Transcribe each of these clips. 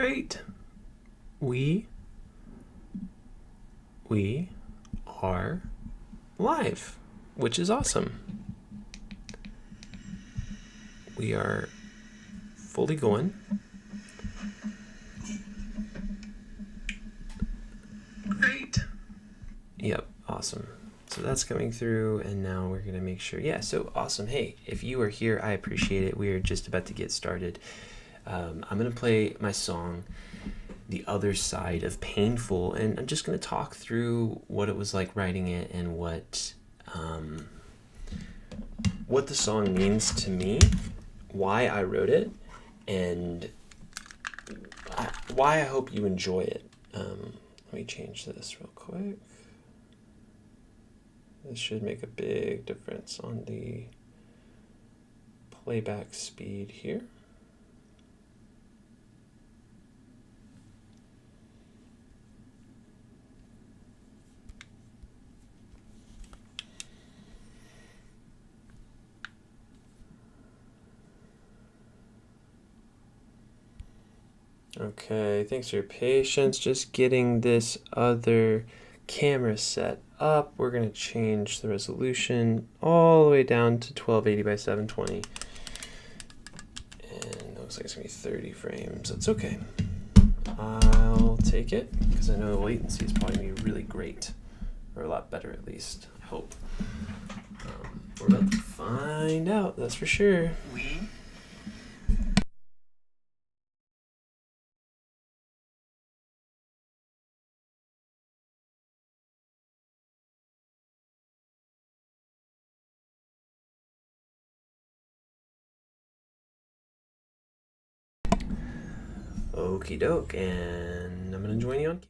Great. We are live, which is awesome. We are fully going. Great. Yep, awesome. So that's coming through, and now we're going to make sure. Yeah, so awesome. Hey, if you are here, I appreciate it. We are just about to get started. I'm going to play my song, The Other Side of Painful, and I'm just going to talk through what it was like writing it and what the song means to me, why I wrote it, and why I hope you enjoy it. Let me change this real quick. This should make a big difference on the playback speed here. Okay, thanks for your patience. Just getting this other camera set up. We're going to change the resolution all the way down to 1280 by 720. And it looks like it's going to be 30 frames. That's okay. I'll take it because I know the latency is probably going to be really great, or a lot better at least, I hope. We're about to find out, that's for sure. Okie doke, and I'm gonna join you on.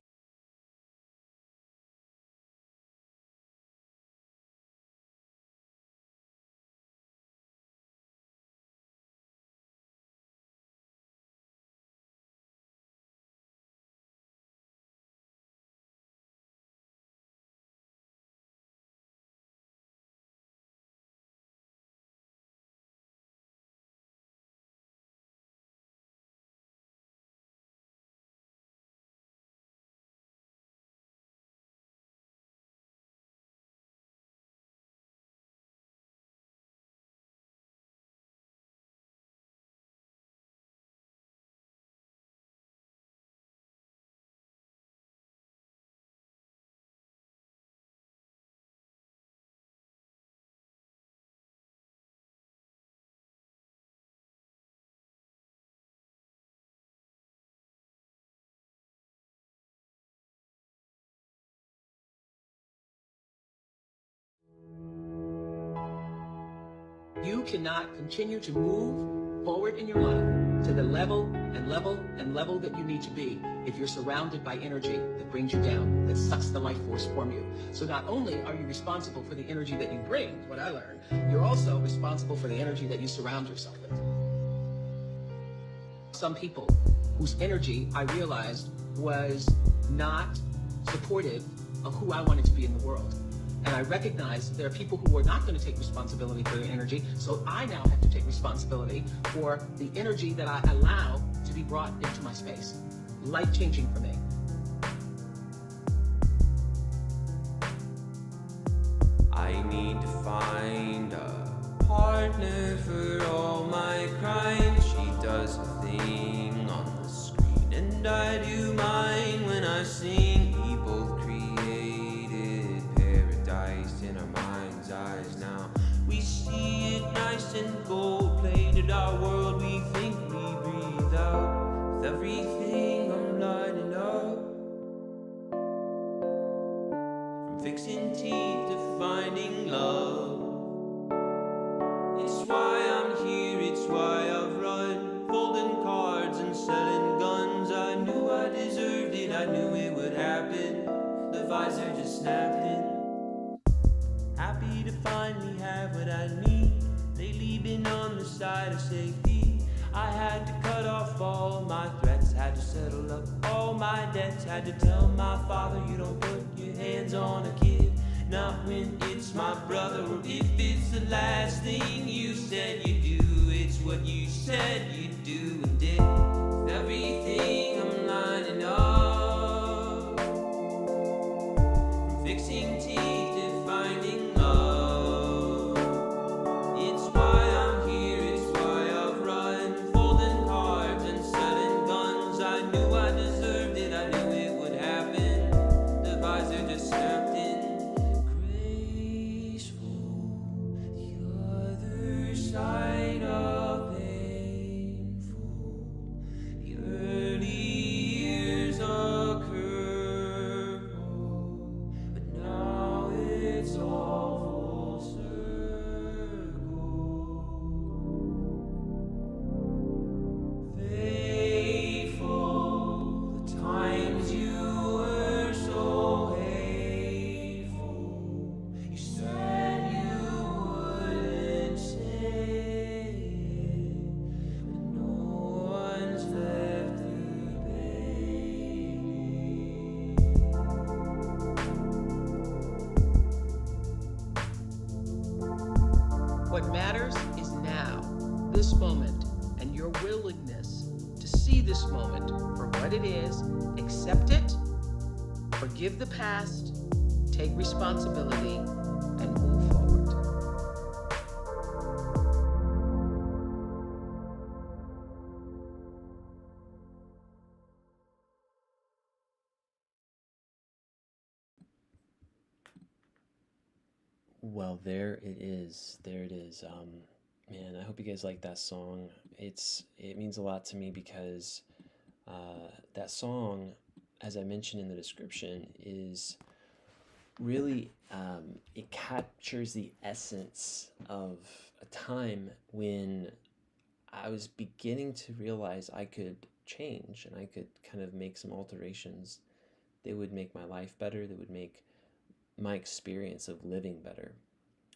You cannot continue to move forward in your life to the level that you need to be if you're surrounded by energy that brings you down, that sucks the life force from you. So not only are you responsible for the energy that you bring, what I learned, you're also responsible for the energy that you surround yourself with. Some people whose energy I realized was not supportive of who I wanted to be in the world. And I recognized there are people who are not going to take responsibility for their energy, so I now have to take responsibility for the energy that I allow to be brought into my space. Life-changing for me. I need to find a partner for all my crimes. She does a thing on the screen, and I do mine when I sing. We both created paradise in our mind's eyes now. We see it nice and gold-plated, our world we think we breathe out. With everything I'm lighting up, from fixing teeth to finding love. It's why I'm here, it's why I've run, folding cards and selling guns. I knew I deserved it, I knew it would happen. The visor just snapped in. Happy to finally have what I need. Lately been on the side of safety. I had to cut off all my threats, had to settle up all my debts, had to tell my father you don't put your hands on a kid, not when it's my brother, or if it's the last thing you said you do. It's what you said you do and did. With everything I'm this moment and your willingness to see this moment for what it is, accept it, forgive the past, take responsibility, and move forward. Well, there it is. There it is. Man, I hope you guys like that song. It means a lot to me because that song, as I mentioned in the description, is really it captures the essence of a time when I was beginning to realize I could change and I could kind of make some alterations that would make my life better, that would make my experience of living better,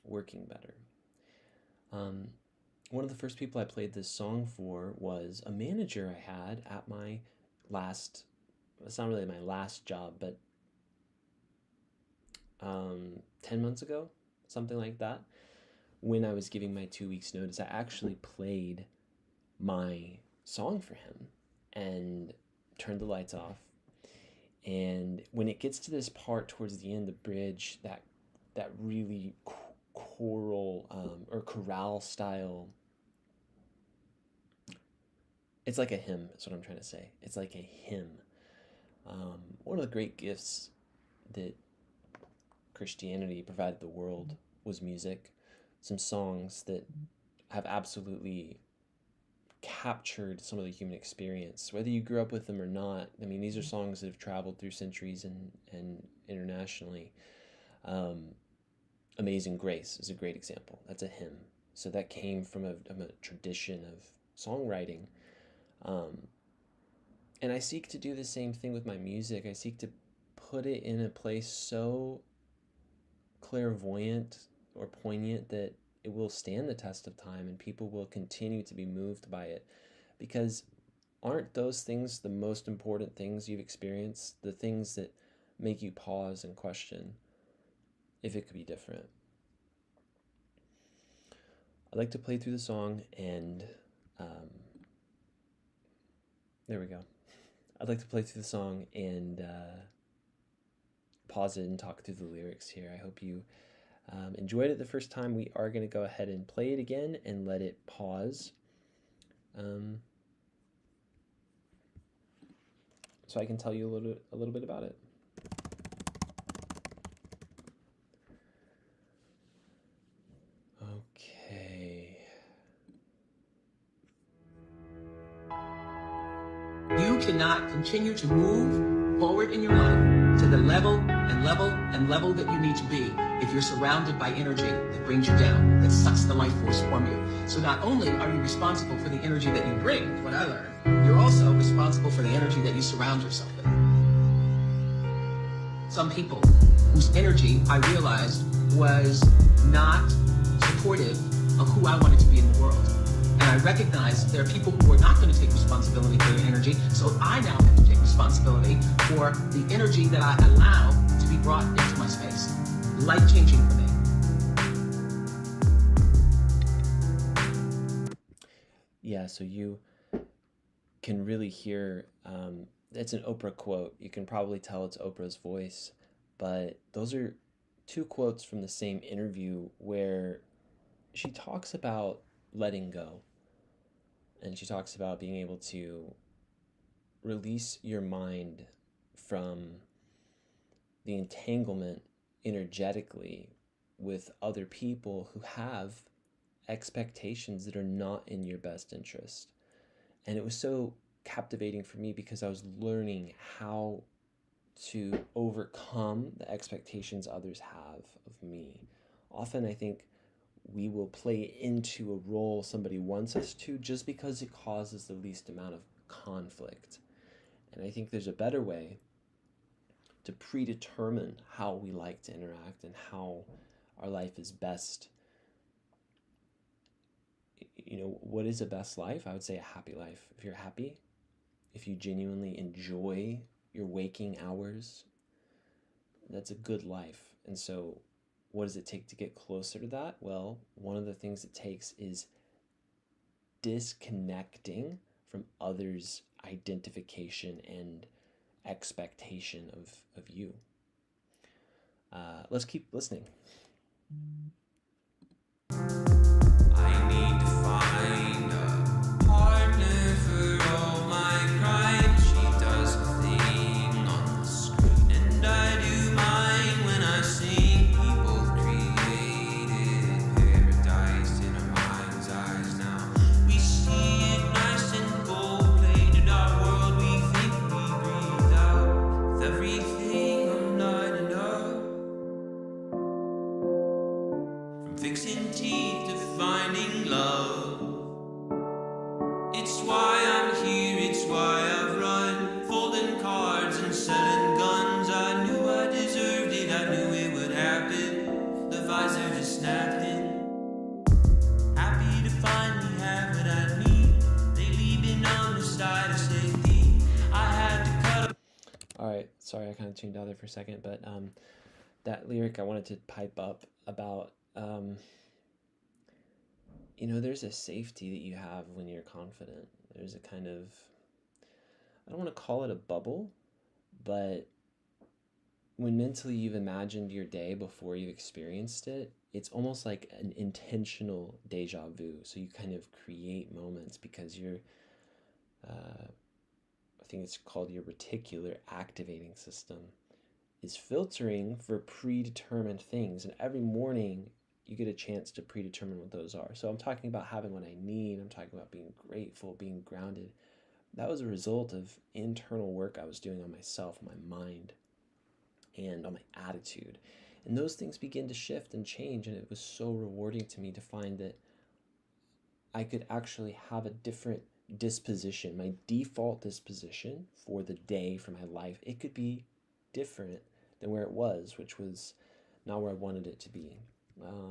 working better. One of the first people I played this song for was a manager I had at my last, it's not really my last job, but 10 months ago, something like that, when I was giving my 2 weeks notice, I actually played my song for him and turned the lights off. And when it gets to this part towards the end, the bridge, that really choral or chorale style, it's like a hymn. That's what I'm trying to say. It's like a hymn. One of the great gifts that Christianity provided the world was music. Some songs that have absolutely captured some of the human experience, whether you grew up with them or not. I mean, these are songs that have traveled through centuries and internationally. Amazing Grace is a great example. That's a hymn. So that came from a tradition of songwriting. And I seek to do the same thing with my music. I seek to put it in a place so clairvoyant or poignant that it will stand the test of time and people will continue to be moved by it. Because aren't those things the most important things you've experienced? The things that make you pause and question if it could be different. I'd like to play through the song and there we go. I'd like to play through the song and pause it and talk through the lyrics here. I hope you enjoyed it the first time. We are going to go ahead and play it again and let it pause. So I can tell you a little bit about it. Okay. You cannot continue to move forward in your life to the level and level and level that you need to be if you're surrounded by energy that brings you down, that sucks the life force from you. So not only are you responsible for the energy that you bring, what I learned, you're also responsible for the energy that you surround yourself with. Some people whose energy I realized was not supportive of who I wanted to be in the world. And I recognized there are people who are not going to take responsibility for their energy, so I now have to take responsibility for the energy that I allow to be brought into my space. Life-changing for me. Yeah, so you can really hear, it's an Oprah quote. You can probably tell it's Oprah's voice, but those are two quotes from the same interview where she talks about letting go. And she talks about being able to release your mind from the entanglement energetically with other people who have expectations that are not in your best interest. And it was so captivating for me because I was learning how to overcome the expectations others have of me. Often I think we will play into a role somebody wants us to just because it causes the least amount of conflict. And I think there's a better way to predetermine how we like to interact and how our life is best. You know, what is a best life? I would say a happy life. If you're happy, if you genuinely enjoy your waking hours, that's a good life. And so what does it take to get closer to that? Well, one of the things it takes is disconnecting from others' identification and expectation of you. Let's keep listening. I need to find a partner for all my crimes. She does a thing on the screen, and I do mine when I sing. We both created paradise in our mind's eyes now. We see it nice and gold-plated, our world we think we breathe out. With everything I'm lining up, from fixing teeth to finding love. It's why I'm here, it's why I've run, folding cards and selling guns. I knew I deserved it, I knew it would happen. The visor just snapped in. Happy to finally have what I need. They leaving on the side of safety. I had to cut up. All right, sorry I kind of tuned out there for a second, but that lyric I wanted to pipe up about, there's a safety that you have when you're confident. There's a kind of, I don't want to call it a bubble, but when mentally you've imagined your day before you've experienced it, it's almost like an intentional deja vu. So you kind of create moments because you're, I think it's called your reticular activating system, is filtering for predetermined things. And every morning you get a chance to predetermine what those are. So I'm talking about having what I need. I'm talking about being grateful, being grounded. That was a result of internal work I was doing on myself, on my mind, and on my attitude. And those things begin to shift and change. And it was so rewarding to me to find that I could actually have a different disposition, my default disposition for the day, for my life. It could be different than where it was, which was not where I wanted it to be.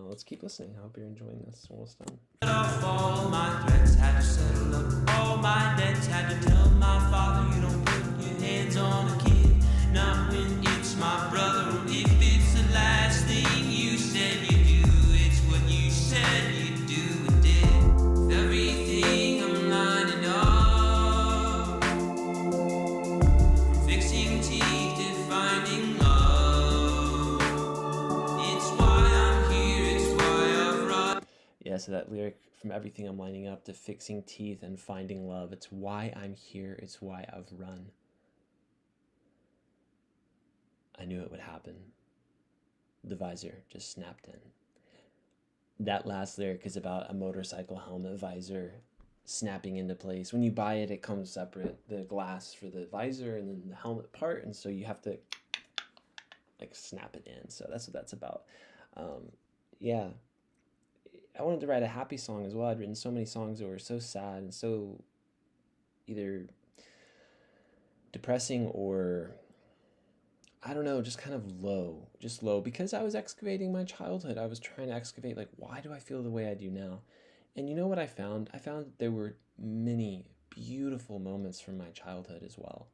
Let's keep listening. I hope you're enjoying this. Almost done. Off all my threats, had to settle up all my debts, had to tell my father you don't put your hands on a kid, not when it's my brother, or if it's the last thing you said you do, it's what you said you do and did. With everything I'm lining up, from fixing teeth to finding love, it's why I'm here, it's why I've run. Yeah, so that lyric, from everything I'm lining up to fixing teeth and finding love, it's why I'm here, it's why I've run. I knew it would happen. The visor just snapped in. That last lyric is about a motorcycle helmet visor snapping into place. When you buy it, it comes separate, the glass for the visor and then the helmet part, and so you have to like snap it in. So that's what that's about. Yeah. I wanted to write a happy song as well. I'd written so many songs that were so sad and so either depressing or, I don't know, just kind of low, because I was excavating my childhood. I was trying to excavate, like, why do I feel the way I do now? And you know what I found? I found there were many beautiful moments from my childhood as well.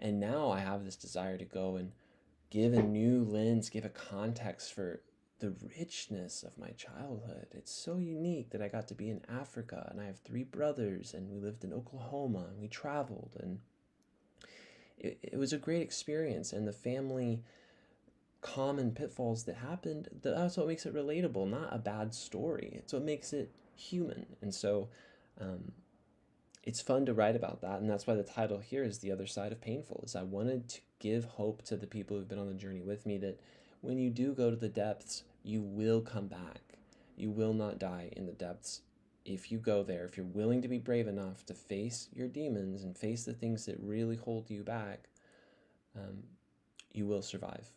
And now I have this desire to go and give a new lens, give a context for the richness of my childhood. It's so unique that I got to be in Africa, and I have 3 brothers, and we lived in Oklahoma, and we traveled, and it was a great experience. And the family common pitfalls that happened, that's what makes it relatable, not a bad story. It's what makes it human. And so it's fun to write about that, and that's why the title here is The Other Side of Painful, is I wanted to give hope to the people who've been on the journey with me that when you do go to the depths, you will come back. You will not die in the depths. If you go there, if you're willing to be brave enough to face your demons and face the things that really hold you back, you will survive.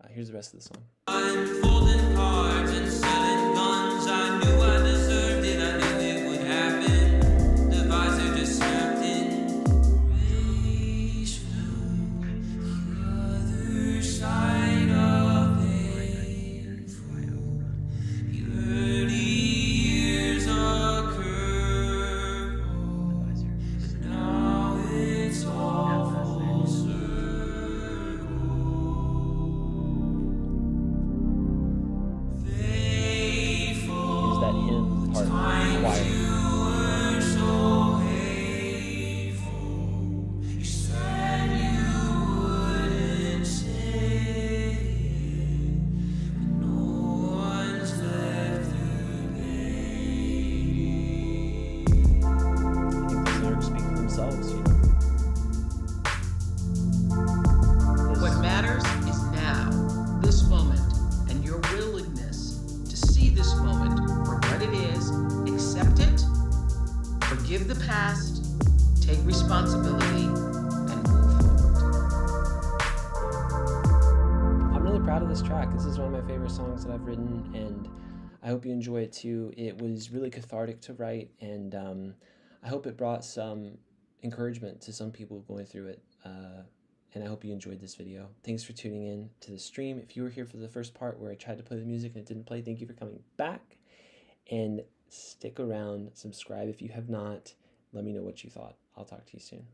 Here's the rest of the song. I'm folding cards and selling guns. I knew I deserved it, I knew it would happen. The visor just snapped in. Race from the other side of painful. The early years are curveball, but now it's all full circle. They responsibility and move forward. I'm really proud of this track. This is one of my favorite songs that I've written, and I hope you enjoy it too. It was really cathartic to write, and I hope it brought some encouragement to some people going through it. And I hope you enjoyed this video. Thanks for tuning in to the stream. If you were here for the first part where I tried to play the music and it didn't play, thank you for coming back. And stick around, subscribe if you have not. Let me know what you thought. I'll talk to you soon.